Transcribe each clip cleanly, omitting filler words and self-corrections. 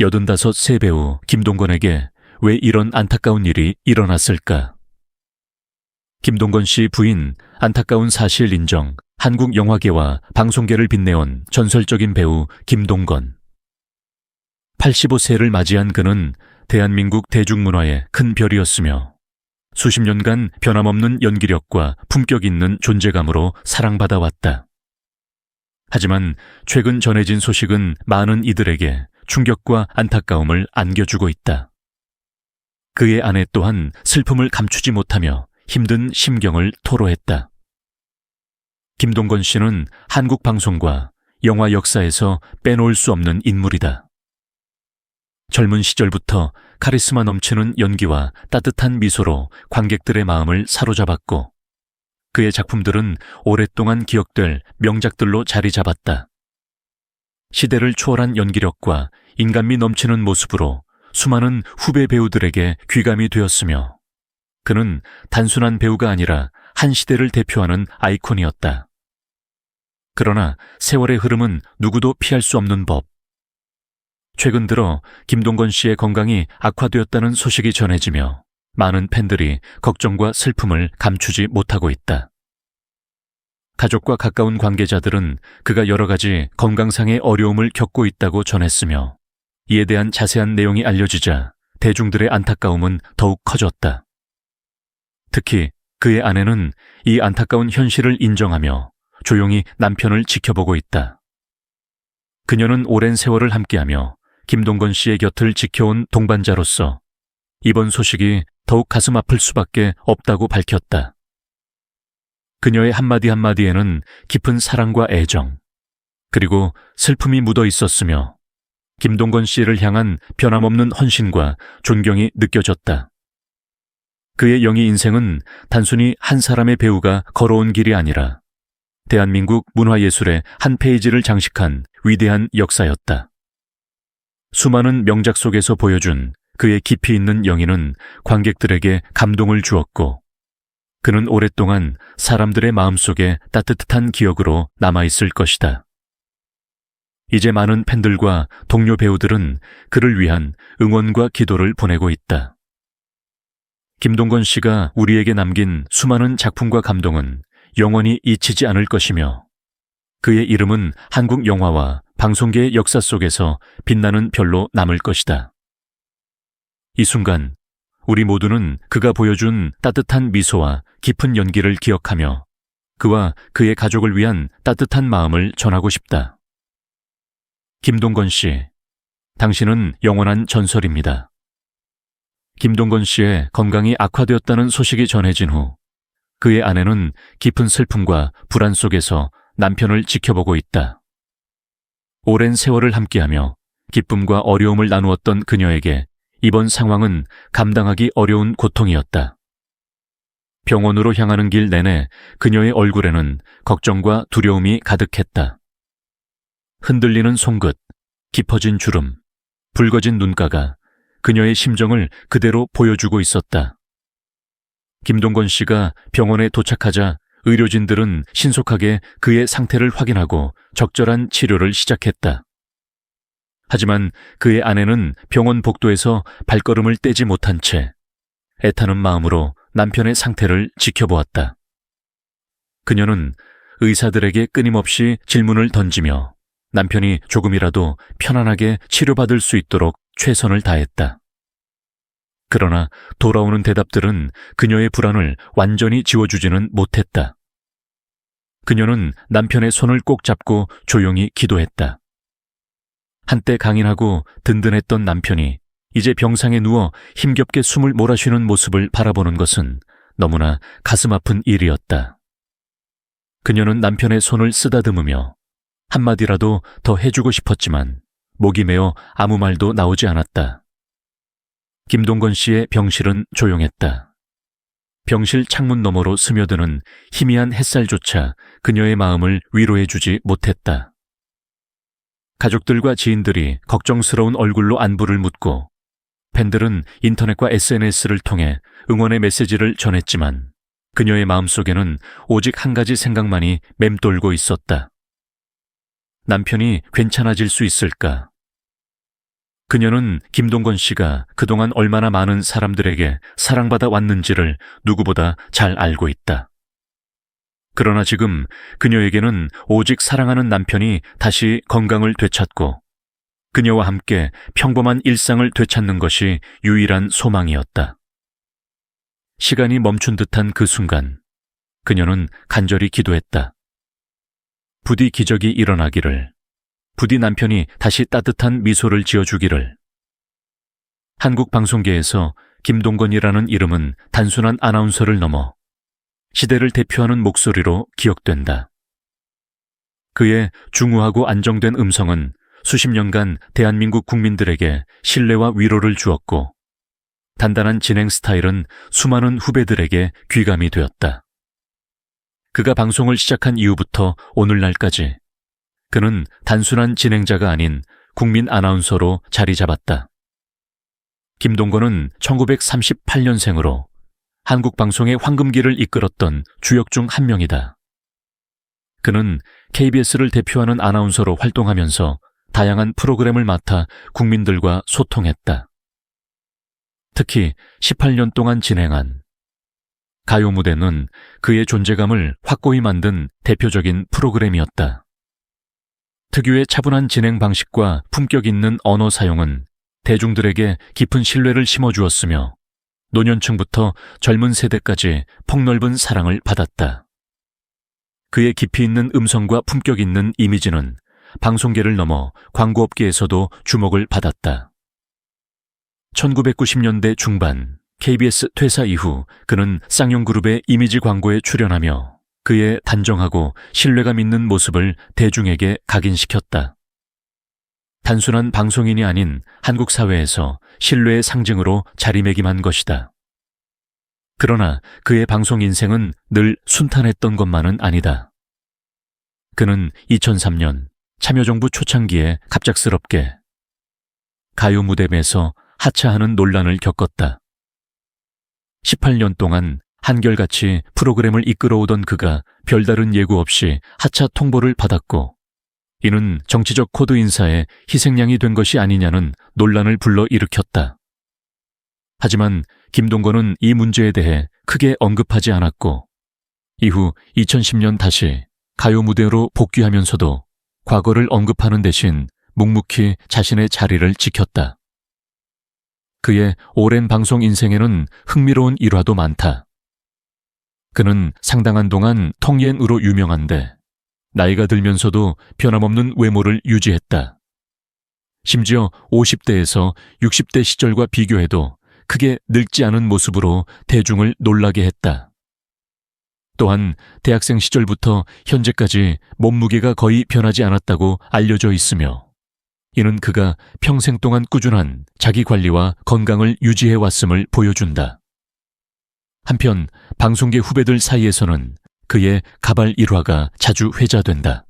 85 새 배우 김동건에게 왜 이런 안타까운 일이 일어났을까? 김동건 씨 부인 안타까운 사실 인정, 한국 영화계와 방송계를 빛내온 전설적인 배우 김동건. 85세를 맞이한 그는 대한민국 대중문화의 큰 별이었으며 수십 년간 변함없는 연기력과 품격 있는 존재감으로 사랑받아 왔다. 하지만 최근 전해진 소식은 많은 이들에게 충격과 안타까움을 안겨주고 있다. 그의 아내 또한 슬픔을 감추지 못하며 힘든 심경을 토로했다. 김동건 씨는 한국 방송과 영화 역사에서 빼놓을 수 없는 인물이다. 젊은 시절부터 카리스마 넘치는 연기와 따뜻한 미소로 관객들의 마음을 사로잡았고 그의 작품들은 오랫동안 기억될 명작들로 자리 잡았다. 시대를 초월한 연기력과 인간미 넘치는 모습으로 수많은 후배 배우들에게 귀감이 되었으며 그는 단순한 배우가 아니라 한 시대를 대표하는 아이콘이었다. 그러나 세월의 흐름은 누구도 피할 수 없는 법. 최근 들어 김동건 씨의 건강이 악화되었다는 소식이 전해지며 많은 팬들이 걱정과 슬픔을 감추지 못하고 있다. 가족과 가까운 관계자들은 그가 여러 가지 건강상의 어려움을 겪고 있다고 전했으며 이에 대한 자세한 내용이 알려지자 대중들의 안타까움은 더욱 커졌다. 특히 그의 아내는 이 안타까운 현실을 인정하며 조용히 남편을 지켜보고 있다. 그녀는 오랜 세월을 함께하며 김동건 씨의 곁을 지켜온 동반자로서 이번 소식이 더욱 가슴 아플 수밖에 없다고 밝혔다. 그녀의 한마디 한마디에는 깊은 사랑과 애정, 그리고 슬픔이 묻어 있었으며 김동건 씨를 향한 변함없는 헌신과 존경이 느껴졌다. 그의 영희 인생은 단순히 한 사람의 배우가 걸어온 길이 아니라 대한민국 문화예술의 한 페이지를 장식한 위대한 역사였다. 수많은 명작 속에서 보여준 그의 깊이 있는 영희는 관객들에게 감동을 주었고 그는 오랫동안 사람들의 마음속에 따뜻한 기억으로 남아있을 것이다. 이제 많은 팬들과 동료 배우들은 그를 위한 응원과 기도를 보내고 있다. 김동건 씨가 우리에게 남긴 수많은 작품과 감동은 영원히 잊히지 않을 것이며 그의 이름은 한국 영화와 방송계의 역사 속에서 빛나는 별로 남을 것이다. 이 순간 우리 모두는 그가 보여준 따뜻한 미소와 깊은 연기를 기억하며 그와 그의 가족을 위한 따뜻한 마음을 전하고 싶다. 김동건 씨, 당신은 영원한 전설입니다. 김동건 씨의 건강이 악화되었다는 소식이 전해진 후 그의 아내는 깊은 슬픔과 불안 속에서 남편을 지켜보고 있다. 오랜 세월을 함께하며 기쁨과 어려움을 나누었던 그녀에게 이번 상황은 감당하기 어려운 고통이었다. 병원으로 향하는 길 내내 그녀의 얼굴에는 걱정과 두려움이 가득했다. 흔들리는 손끝, 깊어진 주름, 붉어진 눈가가 그녀의 심정을 그대로 보여주고 있었다. 김동건 씨가 병원에 도착하자 의료진들은 신속하게 그의 상태를 확인하고 적절한 치료를 시작했다. 하지만 그의 아내는 병원 복도에서 발걸음을 떼지 못한 채 애타는 마음으로 남편의 상태를 지켜보았다. 그녀는 의사들에게 끊임없이 질문을 던지며 남편이 조금이라도 편안하게 치료받을 수 있도록 최선을 다했다. 그러나 돌아오는 대답들은 그녀의 불안을 완전히 지워주지는 못했다. 그녀는 남편의 손을 꼭 잡고 조용히 기도했다. 한때 강인하고 든든했던 남편이 이제 병상에 누워 힘겹게 숨을 몰아쉬는 모습을 바라보는 것은 너무나 가슴 아픈 일이었다. 그녀는 남편의 손을 쓰다듬으며 한마디라도 더 해주고 싶었지만 목이 메어 아무 말도 나오지 않았다. 김동건 씨의 병실은 조용했다. 병실 창문 너머로 스며드는 희미한 햇살조차 그녀의 마음을 위로해주지 못했다. 가족들과 지인들이 걱정스러운 얼굴로 안부를 묻고 팬들은 인터넷과 SNS를 통해 응원의 메시지를 전했지만 그녀의 마음속에는 오직 한 가지 생각만이 맴돌고 있었다. 남편이 괜찮아질 수 있을까? 그녀는 김동건 씨가 그동안 얼마나 많은 사람들에게 사랑받아 왔는지를 누구보다 잘 알고 있다. 그러나 지금 그녀에게는 오직 사랑하는 남편이 다시 건강을 되찾고 그녀와 함께 평범한 일상을 되찾는 것이 유일한 소망이었다. 시간이 멈춘 듯한 그 순간, 그녀는 간절히 기도했다. 부디 기적이 일어나기를, 부디 남편이 다시 따뜻한 미소를 지어주기를. 한국 방송계에서 김동건이라는 이름은 단순한 아나운서를 넘어 시대를 대표하는 목소리로 기억된다. 그의 중후하고 안정된 음성은 수십 년간 대한민국 국민들에게 신뢰와 위로를 주었고, 단단한 진행 스타일은 수많은 후배들에게 귀감이 되었다. 그가 방송을 시작한 이후부터 오늘날까지 그는 단순한 진행자가 아닌 국민 아나운서로 자리 잡았다. 김동건은 1938년생으로 한국 방송의 황금기를 이끌었던 주역 중 한 명이다. 그는 KBS를 대표하는 아나운서로 활동하면서 다양한 프로그램을 맡아 국민들과 소통했다. 특히 18년 동안 진행한 가요 무대는 그의 존재감을 확고히 만든 대표적인 프로그램이었다. 특유의 차분한 진행 방식과 품격 있는 언어 사용은 대중들에게 깊은 신뢰를 심어주었으며 노년층부터 젊은 세대까지 폭넓은 사랑을 받았다. 그의 깊이 있는 음성과 품격 있는 이미지는 방송계를 넘어 광고업계에서도 주목을 받았다. 1990년대 중반 KBS 퇴사 이후 그는 쌍용그룹의 이미지 광고에 출연하며 그의 단정하고 신뢰감 있는 모습을 대중에게 각인시켰다. 단순한 방송인이 아닌 한국 사회에서 신뢰의 상징으로 자리매김한 것이다. 그러나 그의 방송 인생은 늘 순탄했던 것만은 아니다. 그는 2003년 참여정부 초창기에 갑작스럽게 가요 무대에서 하차하는 논란을 겪었다. 18년 동안 한결같이 프로그램을 이끌어오던 그가 별다른 예고 없이 하차 통보를 받았고, 이는 정치적 코드 인사에 희생양이 된 것이 아니냐는 논란을 불러일으켰다. 하지만 김동건은 이 문제에 대해 크게 언급하지 않았고, 이후 2010년 다시 가요 무대로 복귀하면서도 과거를 언급하는 대신 묵묵히 자신의 자리를 지켰다. 그의 오랜 방송 인생에는 흥미로운 일화도 많다. 그는 상당한 동안 텅옌으로 유명한데 나이가 들면서도 변함없는 외모를 유지했다. 심지어 50대에서 60대 시절과 비교해도 크게 늙지 않은 모습으로 대중을 놀라게 했다. 또한 대학생 시절부터 현재까지 몸무게가 거의 변하지 않았다고 알려져 있으며, 이는 그가 평생 동안 꾸준한 자기 관리와 건강을 유지해 왔음을 보여준다. 한편 방송계 후배들 사이에서는 그의 가발 일화가 자주 회자된다.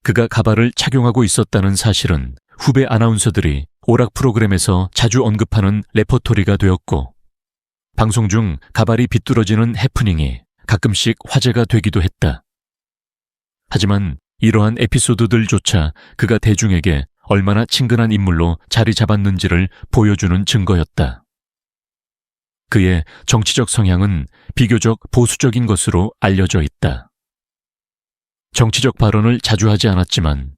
그가 가발을 착용하고 있었다는 사실은 후배 아나운서들이 오락 프로그램에서 자주 언급하는 레퍼토리가 되었고, 방송 중 가발이 비뚤어지는 해프닝이 가끔씩 화제가 되기도 했다. 하지만 이러한 에피소드들조차 그가 대중에게 얼마나 친근한 인물로 자리 잡았는지를 보여주는 증거였다. 그의 정치적 성향은 비교적 보수적인 것으로 알려져 있다. 정치적 발언을 자주 하지 않았지만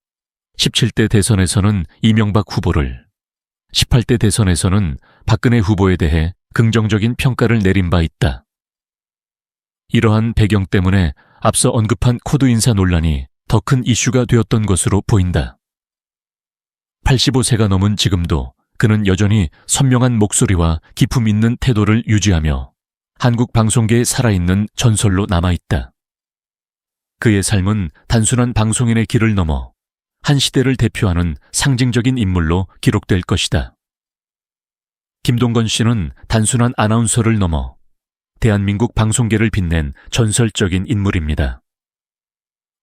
17대 대선에서는 이명박 후보를, 18대 대선에서는 박근혜 후보에 대해 긍정적인 평가를 내린 바 있다. 이러한 배경 때문에 앞서 언급한 코드 인사 논란이 더 큰 이슈가 되었던 것으로 보인다. 85세가 넘은 지금도 그는 여전히 선명한 목소리와 기품 있는 태도를 유지하며 한국 방송계에 살아있는 전설로 남아있다. 그의 삶은 단순한 방송인의 길을 넘어 한 시대를 대표하는 상징적인 인물로 기록될 것이다. 김동건 씨는 단순한 아나운서를 넘어 대한민국 방송계를 빛낸 전설적인 인물입니다.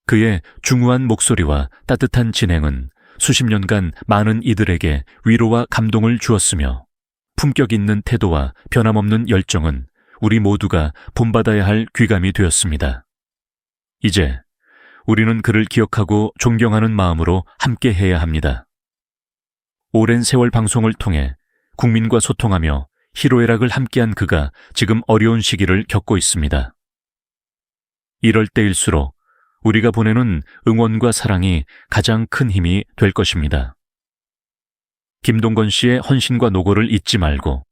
그의 중후한 목소리와 따뜻한 진행은 수십 년간 많은 이들에게 위로와 감동을 주었으며, 품격 있는 태도와 변함없는 열정은 우리 모두가 본받아야 할 귀감이 되었습니다. 이제 우리는 그를 기억하고 존경하는 마음으로 함께 해야 합니다. 오랜 세월 방송을 통해 국민과 소통하며 희로애락을 함께한 그가 지금 어려운 시기를 겪고 있습니다. 이럴 때일수록 우리가 보내는 응원과 사랑이 가장 큰 힘이 될 것입니다. 김동건 씨의 헌신과 노고를 잊지 말고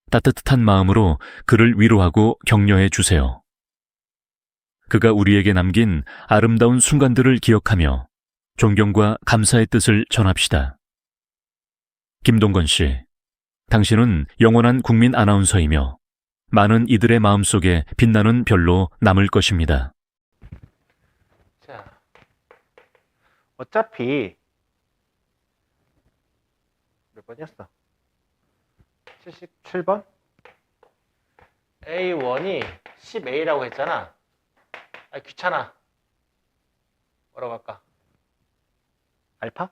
따뜻한 마음으로 그를 위로하고 격려해 주세요. 그가 우리에게 남긴 아름다운 순간들을 기억하며 존경과 감사의 뜻을 전합시다. 김동건 씨, 당신은 영원한 국민 아나운서이며 많은 이들의 마음속에 빛나는 별로 남을 것입니다. 자, 어차피 몇 번이었어? 77번? A1이 10A라고 했잖아. 아, 귀찮아. 뭐라고 할까? 알파?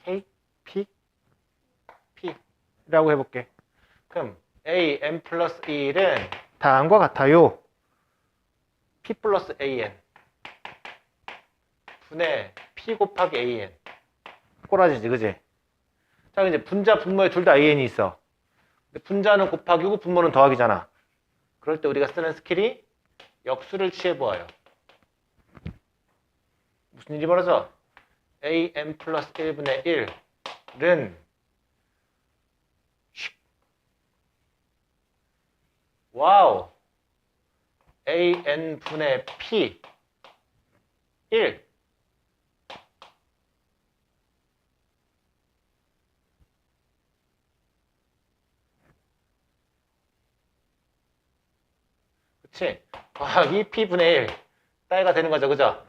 K? P? P라고 해볼게. 그럼 A, N 플러스 1은 다음과 같아요. P 플러스 AN 분의 P 곱하기 AN. 꼬라지지, 그지? 자, 이제 분자, 분모에 둘 다 AN이 있어. 근데 분자는 곱하기고 분모는 더하기잖아. 그럴 때 우리가 쓰는 스킬이 역수를 취해보아요. 무슨 일이 벌어져? AN 플러스 1분의 1은 와우 AN 분의 P 1 그치? 더하기 P분의 1 따위가 되는 거죠, 그죠?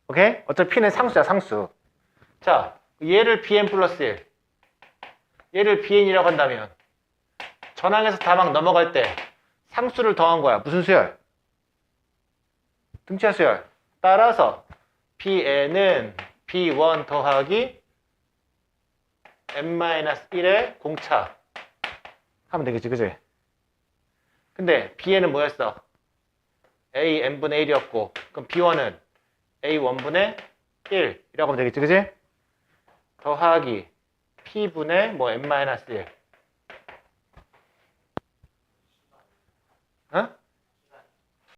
오케이? 어차피 P는 상수야, 상수. 자, 얘를 BN 플러스 1 얘를 BN이라고 한다면 전항에서 다막 넘어갈 때 상수를 더한 거야. 무슨 수열? 등차 수열. 따라서 BN은 B1 더하기 n-1의 공차 하면 되겠지, 그지? 근데 Bn은 뭐였어? AN분의 1이었고 그럼 B1은 A1분의 1이라고 하면 되겠지, 그지? 더하기 P분의 뭐 n-1 어?